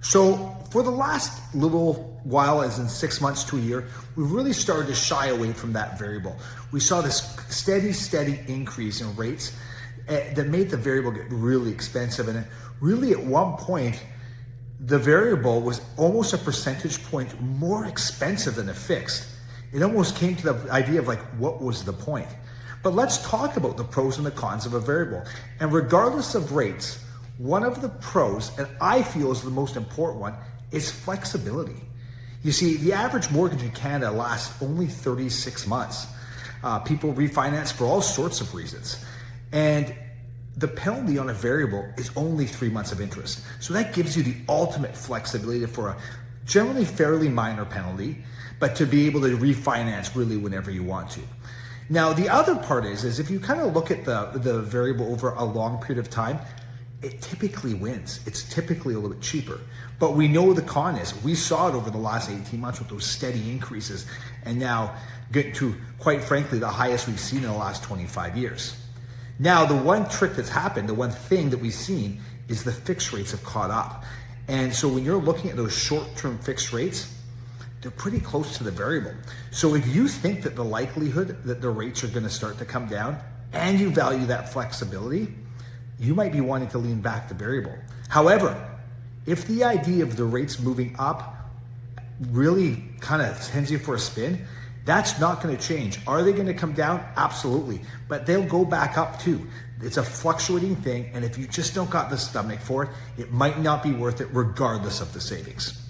So for the last little while, as in 6 months to a year, we've really started to shy away from that variable. We saw this steady increase in rates that made the variable get really expensive. And really at one point, the variable was almost a percentage point more expensive than a fixed. It almost came to the idea of like, what was the point? But let's talk about the pros and the cons of a variable. And regardless of rates, one of the pros, and I feel is the most important one, is flexibility. You see, the average mortgage in Canada lasts only 36 months. People refinance for all sorts of reasons. And the penalty on a variable is only 3 months of interest. So that gives you the ultimate flexibility for a generally fairly minor penalty, but to be able to refinance really whenever you want to. Now, the other part is if you kind of look at the variable over a long period of time, it typically wins. It's typically a little bit cheaper. But we know the con is, we saw it over the last 18 months with those steady increases, and now getting to, quite frankly, the highest we've seen in the last 25 years. Now, the one trick that's happened, the one thing that we've seen is the fixed rates have caught up. And so when you're looking at those short-term fixed rates, they're pretty close to the variable. So if you think that the likelihood that the rates are going to start to come down and you value that flexibility, you might be wanting to lean back the variable. However, if the idea of the rates moving up really kind of sends you for a spin, that's not going to change. Are they going to come down? Absolutely. But they'll go back up too. It's a fluctuating thing. And if you just don't got the stomach for it, it might not be worth it regardless of the savings.